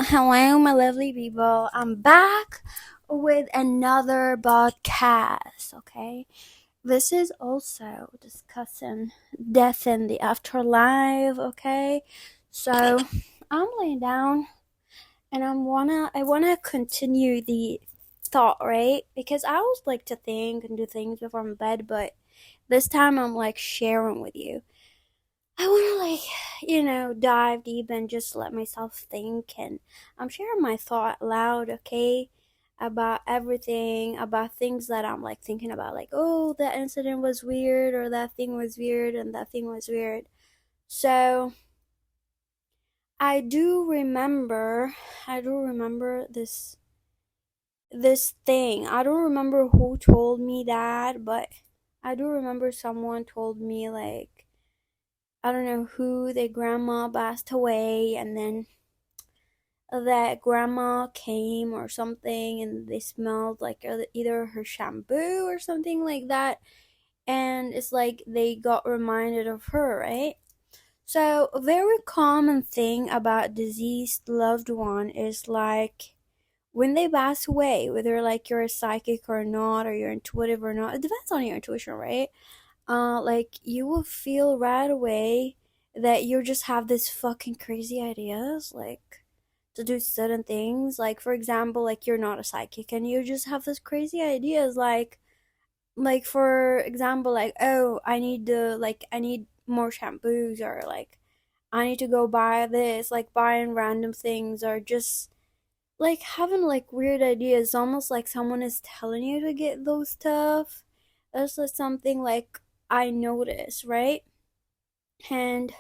Hello, my lovely people. I'm back with another podcast, okay? This is also discussing death in the afterlife, okay? So, I'm laying down and I wanna continue the thought, right? Because I always like to think and do things before I'm in bed, but this time I'm like sharing with you. I want to dive deep and just let myself think, and I'm sharing my thought loud, okay, about everything, about things that I'm like thinking about, like, oh, that incident was weird, or that thing was weird, and that thing was weird. So I do remember this thing. I don't remember who told me that, but I do remember someone told me, like, I don't know who, their grandma passed away, and then that grandma came or something, and they smelled like either her shampoo or something like that, and it's like they got reminded of her, right? So a very common thing about deceased loved one is like when they pass away, whether like you're a psychic or not, or you're intuitive or not, it depends on your intuition, right? Like you will feel right away that you just have this fucking crazy ideas, like to do certain things. Like for example, like you're not a psychic and you just have this crazy ideas, like for example, like, oh, I need more shampoos, or like I need to go buy this, like buying random things, or just like having like weird ideas, almost like someone is telling you to get those stuff. That's just something like I notice, right? And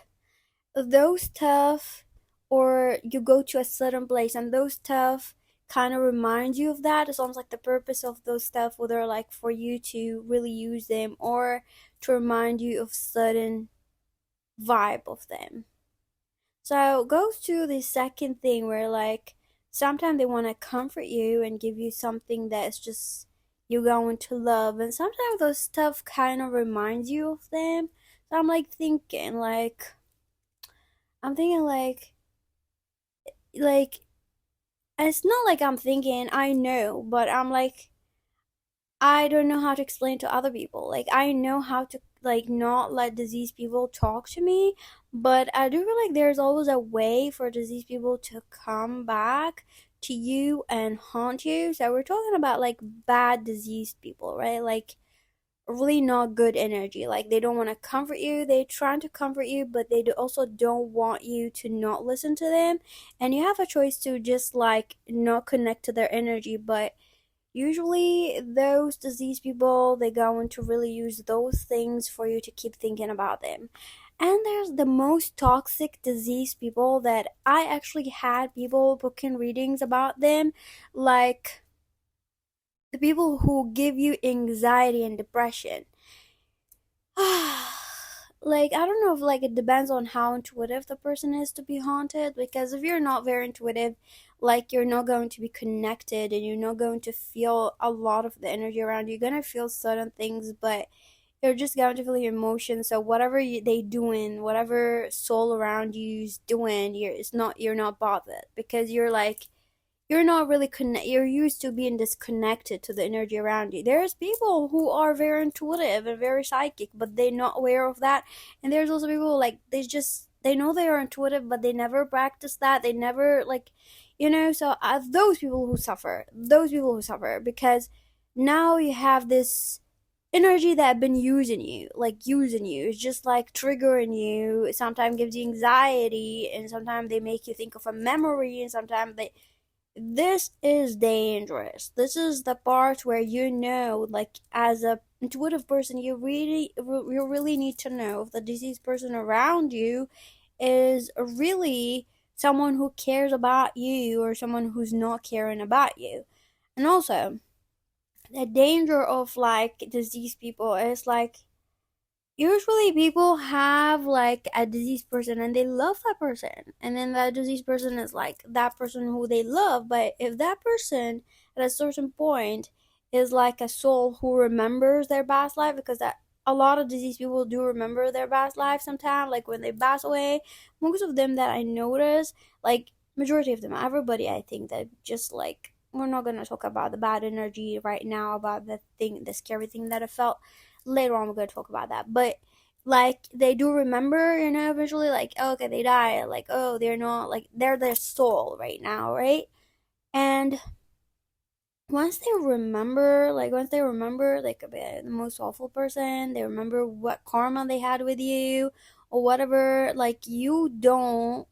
those stuff, or you go to a certain place and those stuff kind of remind you of that. It's almost like the purpose of those stuff, whether like for you to really use them or to remind you of certain vibe of them. So it goes to the second thing where like sometimes they want to comfort you and give you something that's just you're going to love, and sometimes those stuff kind of reminds you of them. So I'm thinking like it's not like I'm thinking I know, but I'm like I don't know how to explain to other people. Like I know how to like not let diseased people talk to me, but I do feel like there's always a way for diseased people to come back to you and haunt you. So we're talking about like bad diseased people, right? Like really not good energy. Like they don't want to comfort you. They trying to comfort you, but they also don't want you to not listen to them. And you have a choice to just like not connect to their energy, but usually those diseased people, they going to really use those things for you to keep thinking about them. And there's the most toxic disease people that I actually had people booking readings about them, like the people who give you anxiety and depression. Like I don't know if like it depends on how intuitive the person is to be haunted, because if you're not very intuitive, like you're not going to be connected and you're not going to feel a lot of the energy around you. You're gonna feel certain things, but you're just going to feel your emotions. So whatever they doing, whatever soul around you's doing, you're not bothered, because you're not really you're used to being disconnected to the energy around you. There's people who are very intuitive and very psychic, but they're not aware of that. And there's also people like they know they are intuitive, but they never practice that. They never like, so those people who suffer, because now you have this energy that have been using you. It's just like triggering you. It sometimes gives you anxiety, and sometimes they make you think of a memory, and sometimes they this is dangerous. This is the part where like as a intuitive person, you really need to know if the diseased person around you is really someone who cares about you or someone who's not caring about you. And also, the danger of like diseased people is like usually people have like a diseased person and they love that person, and then that diseased person is like that person who they love. But if that person at a certain point is like a soul who remembers their past life, because that a lot of diseased people do remember their past life sometimes, like when they pass away, most of them that I notice, like majority of them, everybody, I think that just like, we're not gonna talk about the bad energy right now, about the scary thing that I felt. Later on, we're gonna talk about that. But like, they do remember, eventually, like, oh, okay, they die, like, oh, they're not, like, they're their soul right now, right? And once they remember, like, the most awful person, they remember what karma they had with you or whatever, like, you don't,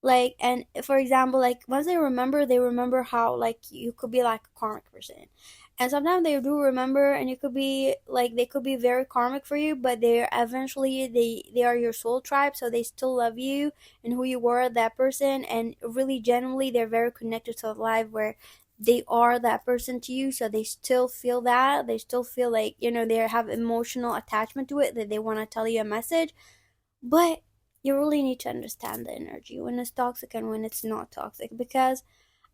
like, and for example, like, once they remember how, like, you could be like a karmic person, and sometimes they do remember, and you could be like, they could be very karmic for you, but they're eventually, they are your soul tribe, so they still love you and who you were, that person, and really genuinely they're very connected to life, where they are that person to you, so they still feel that, they still feel like, they have emotional attachment to it, that they want to tell you a message. But you really need to understand the energy when it's toxic and when it's not toxic, because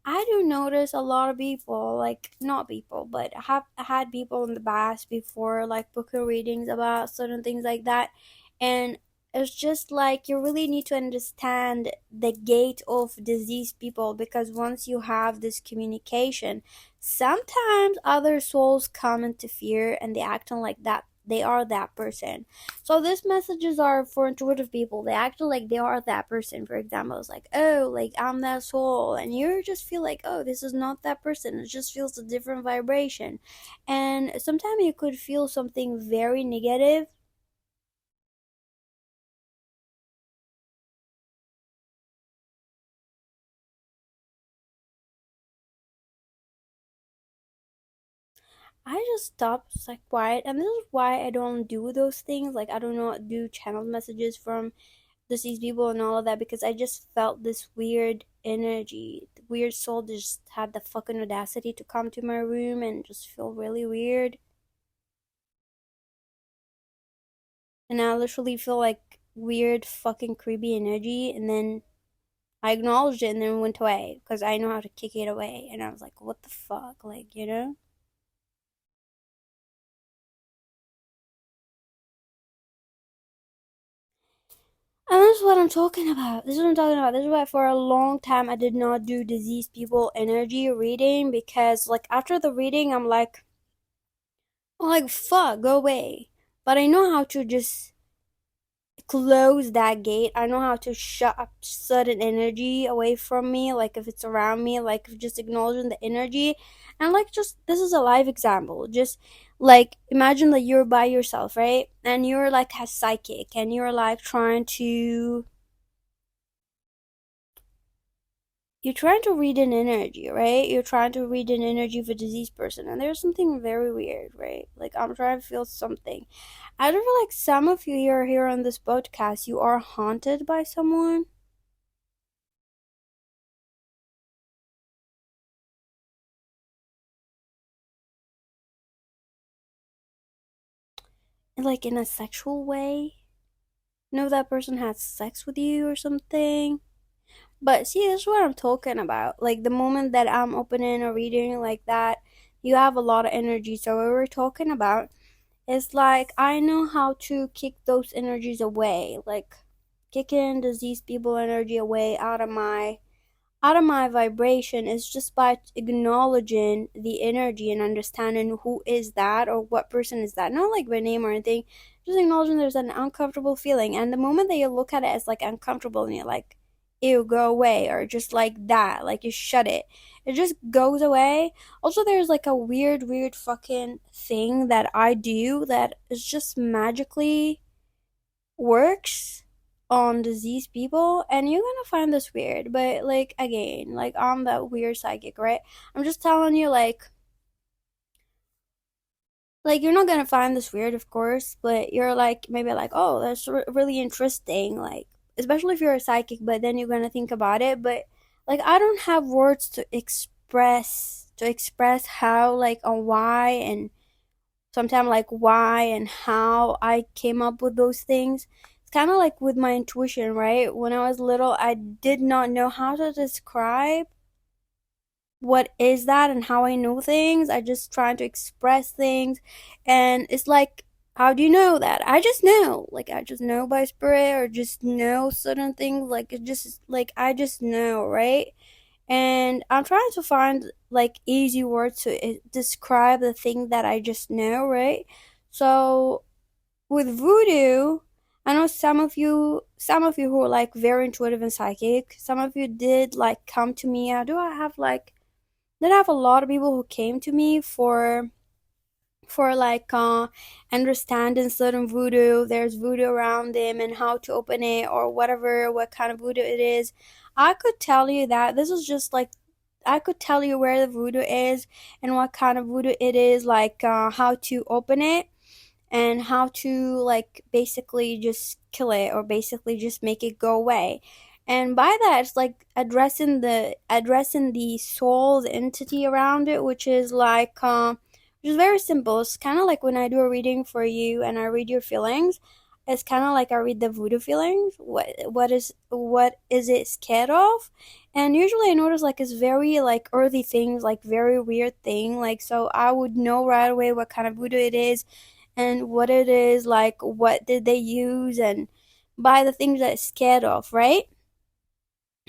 I do notice a lot of people, like, not people, but I have had people in the past before, like, booking readings about certain things like that. And it's just like, you really need to understand the gate of diseased people, because once you have this communication, sometimes other souls come into fear and they acting like that. They are that person. So these messages are for intuitive people. They act like they are that person. For example, it's like, oh, like, I'm that soul, and you just feel like, oh, this is not that person. It just feels a different vibration, and sometimes you could feel something very negative. I just stopped, like, quiet, and this is why I don't do those things. Like, I don't know, do channel messages from deceased people and all of that, because I just felt this weird energy. The weird soul just had the fucking audacity to come to my room and just feel really weird. And I literally feel like weird fucking creepy energy, and then I acknowledged it and then went away because I know how to kick it away. And I was like, what the fuck? Like, And this is what I'm talking about. This is what I'm talking about. This is why for a long time I did not do diseased people energy reading, because like after the reading I'm like, fuck, go away. But I know how to just close that gate. I know how to shut up sudden energy away from me, like if it's around me, like just acknowledging the energy. And like, just this is a live example. Just like imagine that you're by yourself, right? And you're like a psychic, and you're trying to read an energy, right? You're trying to read an energy of a diseased person, and there's something very weird, right? Like, I'm trying to feel something. I don't feel like some of you here on this podcast, you are haunted by someone. Like in a sexual way. Know that person had sex with you or something. But see, this is what I'm talking about. Like the moment that I'm opening a reading like that, you have a lot of energy. So what we're talking about is like, I know how to kick those energies away. Like kicking diseased people energy away out of my vibration is just by acknowledging the energy and understanding who is that or what person is that. Not like by name or anything. Just acknowledging there's an uncomfortable feeling. And the moment that you look at it as like uncomfortable and you're like, ew, go away, or just like that, like you shut it. It just goes away. Also, there's like a weird fucking thing that I do that is just magically works on diseased people, and you're gonna find this weird, but like again, like I'm that weird psychic, right? I'm just telling you, like you're not gonna find this weird, of course, but you're like maybe like, oh, that's really interesting, like especially if you're a psychic, but then you're gonna think about it. But like, I don't have words to express how, like, on why, and sometimes like why and how I came up with those things. It's kind of like with my intuition, right? When I was little, I did not know how to describe what is that and how I know things. I just trying to express things, and it's like How do you know that? I just know. Like, I just know by spirit, or just know certain things. Like, it just, like, I just know, right? And I'm trying to find, like, easy words to describe the thing that I just know, right? So, with voodoo, I know some of you who are like very intuitive and psychic, some of you did like come to me. I have like did have a lot of people who came to me for like understanding certain voodoo. There's voodoo around them and how to open it or whatever, what kind of voodoo it is. I could tell you that this is just like I could tell you where the voodoo is and what kind of voodoo it is, like how to open it and how to like basically just kill it or basically just make it go away. And by that, it's like addressing the soul, the entity around it, which is like which is very simple. It's kind of like when I do a reading for you and I read your feelings. It's kind of like I read the voodoo feelings. What is it scared of? And usually I notice like it's very like earthy things, like very weird thing. Like, so I would know right away what kind of voodoo it is and what it is, like what did they use, and by the things that it's scared of, right?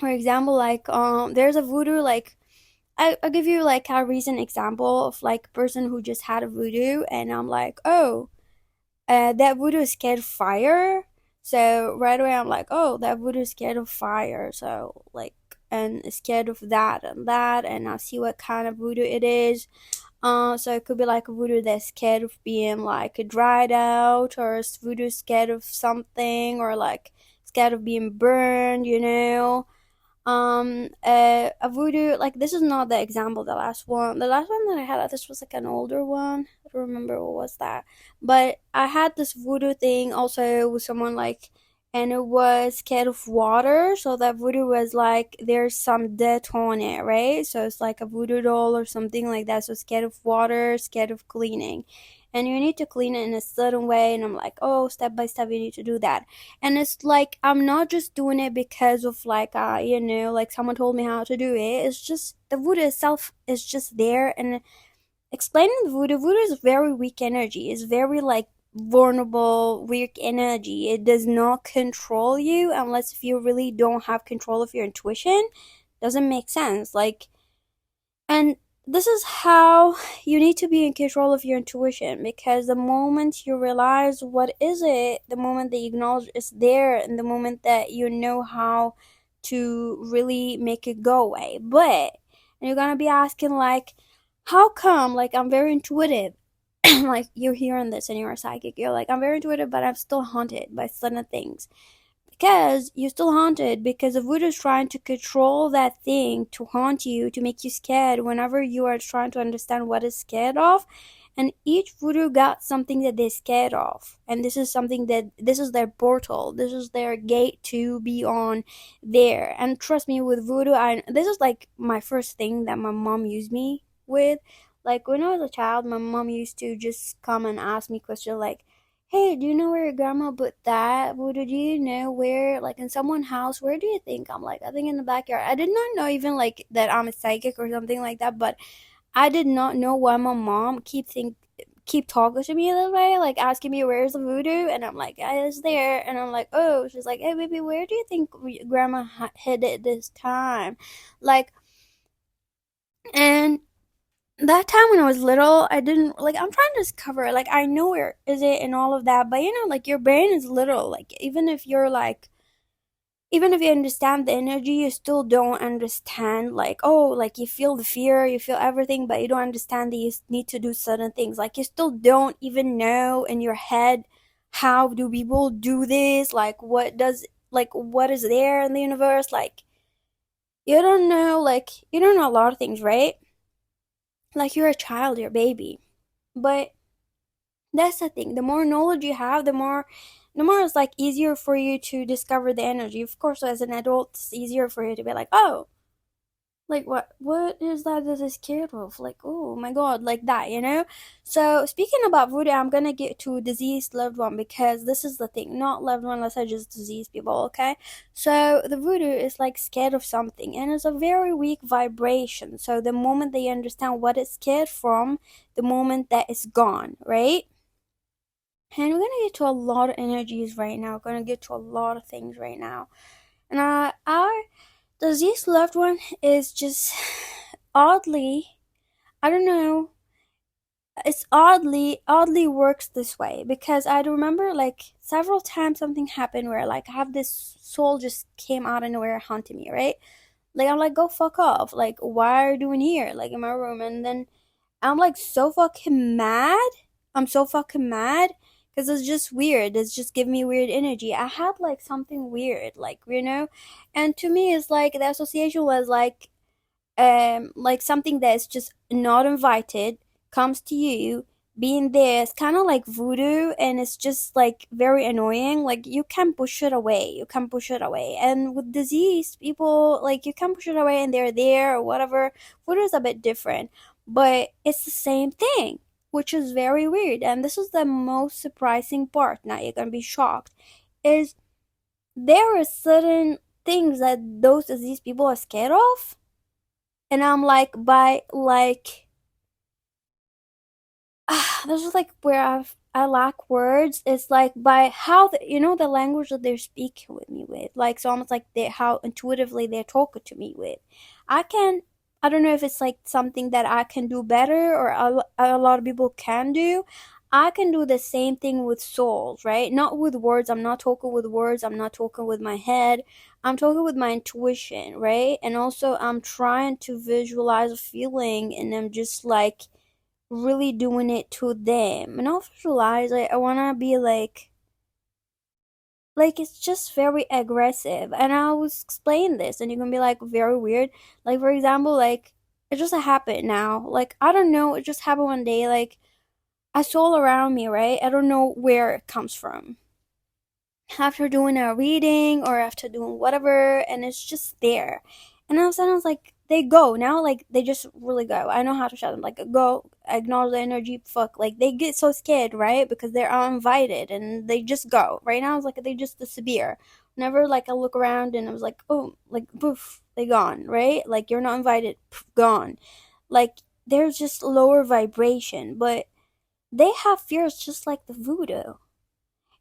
For example, like there's a voodoo, like I'll give you like a recent example of like a person who just had a voodoo, and I'm like, oh, that voodoo is scared of fire. So right away I'm like, oh, that voodoo is scared of fire. So like, and is scared of that and that, and I'll see what kind of voodoo it is. So it could be like a voodoo that's scared of being like dried out, or a voodoo scared of something, or like scared of being burned. A voodoo, like, this is not the example. The last one that I had, this was like an older one. I don't remember what was that, but I had this voodoo thing also with someone, like, and it was scared of water. So that voodoo was like there's some death on it, right? So it's like a voodoo doll or something like that. So scared of water, scared of cleaning, and you need to clean it in a certain way. And I'm like, oh, step by step you need to do that. And it's like I'm not just doing it because of like like someone told me how to do it. It's just the voodoo itself is just there. And explaining the voodoo is very weak energy. It's very like vulnerable, weak energy. It does not control you unless if you really don't have control of your intuition. Doesn't make sense. Like, and this is how you need to be in control of your intuition, because the moment you realize what is it, the moment that you acknowledge it's there, and the moment that you know how to really make it go away. But and you're gonna be asking like, how come? Like, I'm very intuitive. Like, you're hearing this and you're a psychic. You're like, I'm very intuitive, but I'm still haunted by certain things. Because you're still haunted, because the voodoo is trying to control that thing to haunt you, to make you scared whenever you are trying to understand what is scared of. And each voodoo got something that they're scared of. And this is something that, this is their portal. This is their gate to be on there. And trust me, with voodoo, this is like my first thing that my mom used me with. Like, when I was a child, my mom used to just come and ask me questions like, hey, do you know where your grandma put that? Well, do you know where, like, in someone's house? Where do you think? I'm like, I think in the backyard. I did not know even like that I'm a psychic or something like that, but I did not know why my mom keep talking to me this way, like asking me where's the voodoo, and I'm like, it's there, and I'm like, oh, she's like, hey, baby, where do you think grandma hid it this time? Like, and that time when I was little, I didn't like. I'm trying to discover, like, I know where is it and all of that, but like, your brain is little. Like, even if you understand the energy, you still don't understand. Like, oh, like, you feel the fear, you feel everything, but you don't understand that you need to do certain things. Like, you still don't even know in your head how do people do this. Like, what is there in the universe? Like, you don't know a lot of things, right? Like, you're a child, you're a baby. But that's the thing. The more knowledge you have, the more it's like easier for you to discover the energy. Of course, as an adult, it's easier for you to be like, oh, like, what is that is scared of? Like, oh my god, like that. So speaking about voodoo, I'm gonna get to deceased loved one, because this is the thing. Not loved one, let's say just deceased people, okay? So the voodoo is like scared of something, and it's a very weak vibration. So the moment they understand what it's scared from, the moment that it's gone, right? And we're gonna get to a lot of energies right now. We're gonna get to a lot of things right now. And our deceased loved one is just oddly, I don't know, it's oddly works this way because I remember like several times something happened where like I have this soul just came out of nowhere haunting me, right? Like I'm like, go fuck off. Like, why are you doing here? Like in my room, and then I'm like so fucking mad. I'm so fucking mad because it's just weird. It's just giving me weird energy. I had like something weird, like and to me, it's like the association was like something that's just not invited comes to you being there. It's kind of like voodoo, and it's just like very annoying. Like you can push it away, and with disease people, like you can push it away and they're there or whatever. Voodoo is a bit different, but it's the same thing, which is very weird. And this is the most surprising part. Now you're gonna be shocked, is there are certain things that those disease people are scared of, and I'm like, by like, this is like where I lack words. It's like by how the language that they're speaking with me with, like so almost like they how intuitively they're talking to me with. I can I don't know if it's like something that I can do better or a lot of people can do. I can do the same thing with souls, right? Not with words. I'm not talking with words. I'm not talking with my head. I'm talking with my intuition, right? And also, I'm trying to visualize a feeling, and I'm just like really doing it to them. And I'll visualize, like, I want to be like it's just very aggressive. And I was explain this, and you're gonna be like, very weird. Like, for example, like, it just happened now. Like, I don't know, it just happened one day. Like, I saw around me, right? I don't know where it comes from. After doing a reading or after doing whatever, and it's just there. And all of a sudden, I was like, they go now, like they just really go. I know how to shout them, like go, acknowledge the energy, fuck. Like they get so scared, right? Because they're uninvited and they just go. Right now, it's like they just disappear. Whenever like I look around and I was like, oh, like poof, they gone, right? Like you're not invited, poof, gone. Like there's just lower vibration, but they have fears just like the voodoo.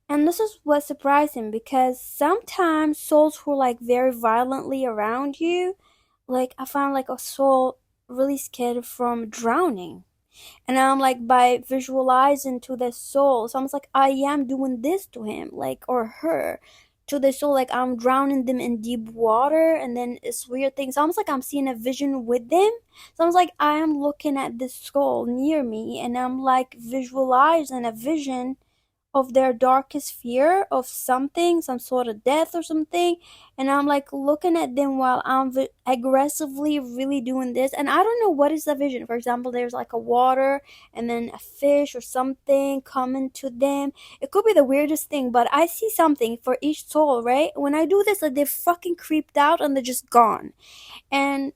And this is what surprised him because sometimes souls who are like very violently around you, like I found like a soul really scared from drowning. And I'm like by visualizing to the soul, it's almost like I am doing this to him, like or her. To the soul, like I'm drowning them in deep water, and then it's weird things. It's almost like I'm seeing a vision with them. So it's like I am looking at this soul near me, and I'm like visualizing a vision of their darkest fear of something, some sort of death or something, and I'm like looking at them while I'm aggressively really doing this, and I don't know what is the vision. For example, there's like a water and then a fish or something coming to them. It could be the weirdest thing, but I see something for each soul, right? When I do this, like they're fucking creeped out and they're just gone, and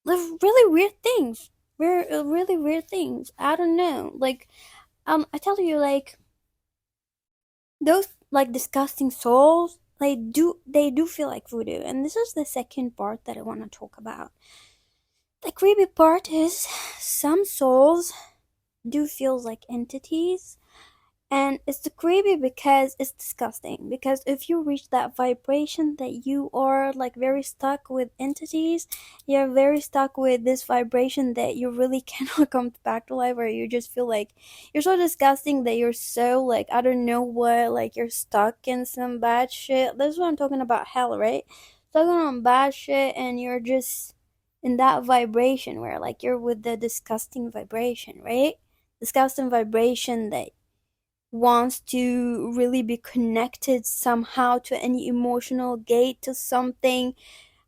they're really weird things. Really weird things. I don't know. Like, I tell you, like those like disgusting souls, they do feel like voodoo. And this is the second part that I want to talk about. The creepy part is some souls do feel like entities, and it's creepy because it's disgusting. Because if you reach that vibration that you are like very stuck with entities, you're very stuck with this vibration that you really cannot come back to life, or you just feel like you're so disgusting that you're so like, I don't know what, like you're stuck in some bad shit. This is what I'm talking about, hell, right? Stuck on bad shit, and you're just in that vibration where like you're with the disgusting vibration, right? Disgusting vibration that wants to really be connected somehow to any emotional gate, to something,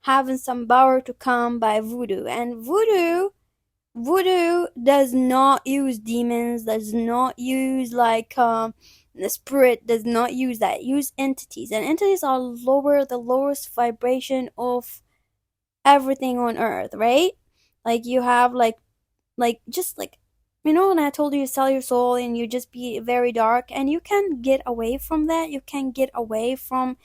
having some power to come by voodoo. And voodoo does not use demons, does not use like the spirit, does not use that. Use entities, and entities are the lowest vibration of everything on earth, right? Like you have just like, when I told you to sell your soul and you just be very dark, and you can get away from that. You can get away from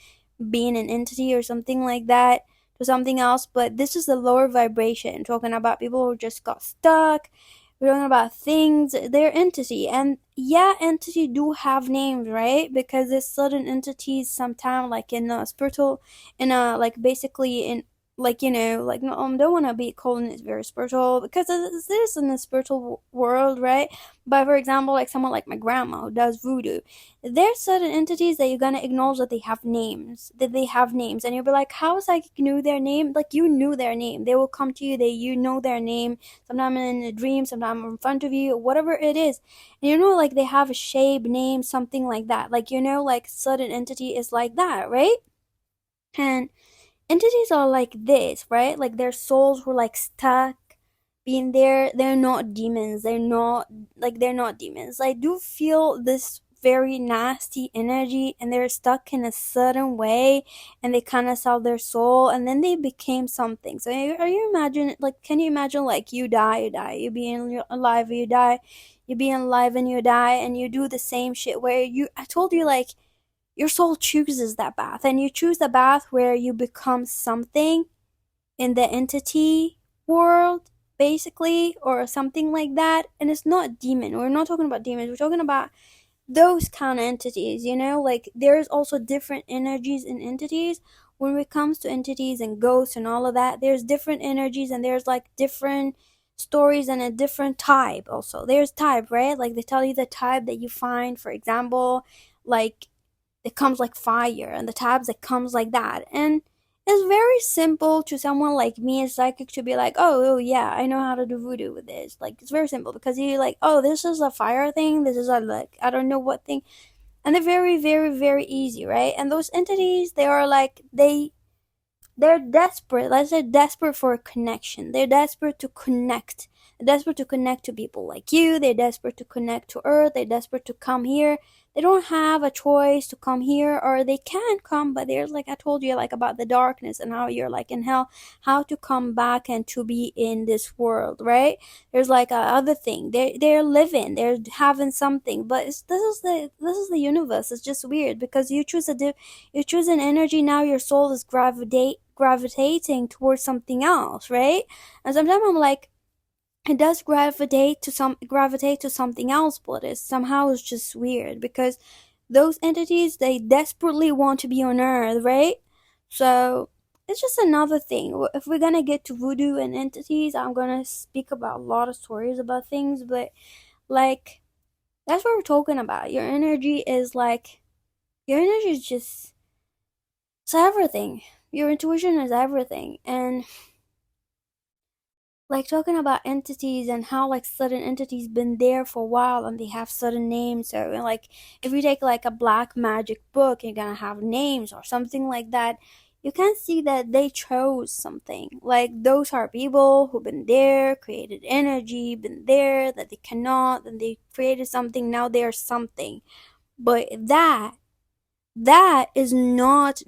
being an entity or something like that to something else. But this is the lower vibration, talking about people who just got stuck, we're talking about things, they're entity. And yeah, entity do have names, right? Because there's certain entities sometimes, like in a spiritual, in a, like, basically in, like, like, no, don't want to be calling it very spiritual, because it is in the spiritual world, right? But for example, like someone like my grandma who does voodoo, there's certain entities that you're gonna acknowledge that they have names, and you'll be like, how psychic knew their name? Like, you knew their name. They will come to you, you know their name, sometimes in a dream, sometimes in front of you, whatever it is. And like they have a shape, name, something like that. Like, like certain entity is like that, right? And entities are like this, right? Like their souls were like stuck being there. They're not demons. They're not demons. I do feel this very nasty energy, and they're stuck in a certain way, and they kind of sell their soul, and then they became something. So are you imagine, like, can you imagine, like, you die, you being alive, you die, you being alive and you die, and you do the same shit where I told you, like, your soul chooses that path, and you choose the path where you become something in the entity world, basically, or something like that. And it's not demon. We're not talking about demons. We're talking about those kind of entities, like there's also different energies and entities. When it comes to entities and ghosts and all of that, there's different energies, and there's like different stories, and a different type. Also, there's type, right? Like they tell you the type that you find, for example, like it comes like fire, and the tabs that comes like that. And it's very simple to someone like me, a psychic, to be like, oh yeah, I know how to do voodoo with this. Like, it's very simple, because you're like, oh, this is a fire thing, this is a, like, I don't know what thing. And they're very, very, very easy, right? And those entities, they are like, they're desperate. Let's say desperate for a connection. They're desperate to connect. They're desperate to connect to people like you. They're desperate to connect to Earth. They're desperate to come here. They don't have a choice to come here, or they can come, but there's, like I told you, like about the darkness and how you're like in hell, how to come back and to be in this world, right? There's like a other thing. They're living. They're having something, but this is the universe. It's just weird, because you choose an energy. Now your soul is gravitating towards something else, right? And sometimes I'm like, it does gravitate to something else, but it's just weird, because those entities, they desperately want to be on Earth, right? So it's just another thing. If we're gonna get to voodoo and entities, I'm gonna speak about a lot of stories about things, but like, that's what we're talking about. Your energy is just, it's everything. Your intuition is everything. And like, talking about entities and how like certain entities been there for a while, and they have certain names. So like, if you take like a black magic book, you're gonna have names or something like that. You can see that they chose something. Like, those are people who've been there, created energy, been there, that they cannot, and they created something, now they are something. But that is not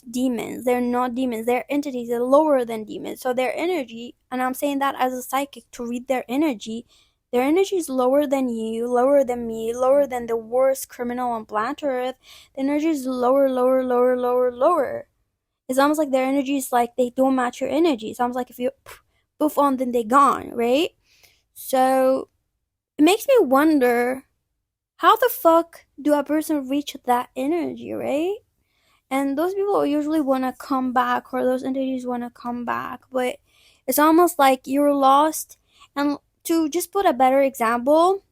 demons. They're not demons. They're entities. They're lower than demons. So their energy, and I'm saying that as a psychic to read their energy is lower than you, lower than me, lower than the worst criminal on planet Earth. The energy is lower, lower, lower, lower, lower. It's almost like their energy is like they don't match your energy. It's almost like if you poof on, then they gone, right? So it makes me wonder, how the fuck do a person reach that energy, right? And those people usually want to come back, or those entities want to come back, but it's almost like you're lost. And to just put a better example,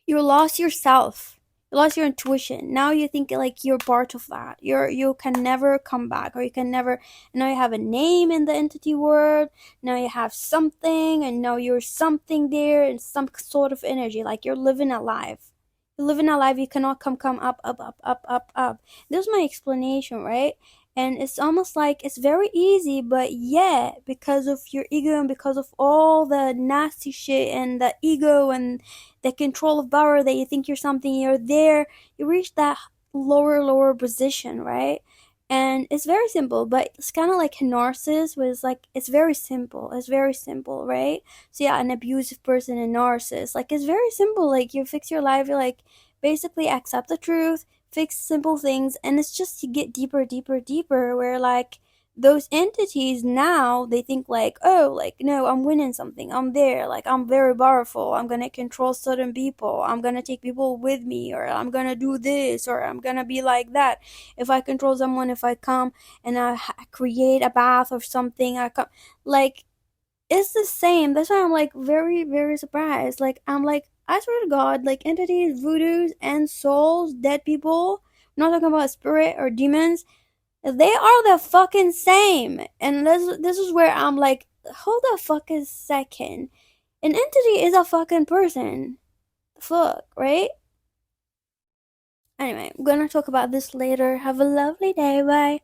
you lost yourself, you lost your intuition. Now you think like you're part of that, you can never come back, or you can never. Now you have a name in the entity world, now you have something, and now you're something there in some sort of energy, like you're living a life. You live in a life, you cannot come up. This is my explanation, right? And it's almost like it's very easy, but yeah, because of your ego, and because of all the nasty shit, and the ego, and the control of power, that you think you're something, you're there, you reach that lower position, right? And it's very simple, but it's kind of like a narcissist, where it's like, it's very simple, right? So yeah, an abusive person, a narcissist, like, it's very simple. Like, you fix your life, you like basically accept the truth, fix simple things, and it's just, you get deeper, deeper, deeper, where like those entities now they think like, oh, like, no, I'm winning something, I'm there, like, I'm very powerful, I'm gonna control certain people, I'm gonna take people with me, or I'm gonna do this, or I'm gonna be like that. If I control someone, if I come and I create a bath or something, I come, like, it's the same. That's why I'm like very, very surprised. Like, I'm like, I swear to God, like, entities, voodoos, and souls, dead people, I'm not talking about spirit or demons, they are the fucking same. And this is where I'm like, hold a fucking second. An entity is a fucking person. Fuck, right? Anyway, I'm gonna talk about this later. Have a lovely day. Bye.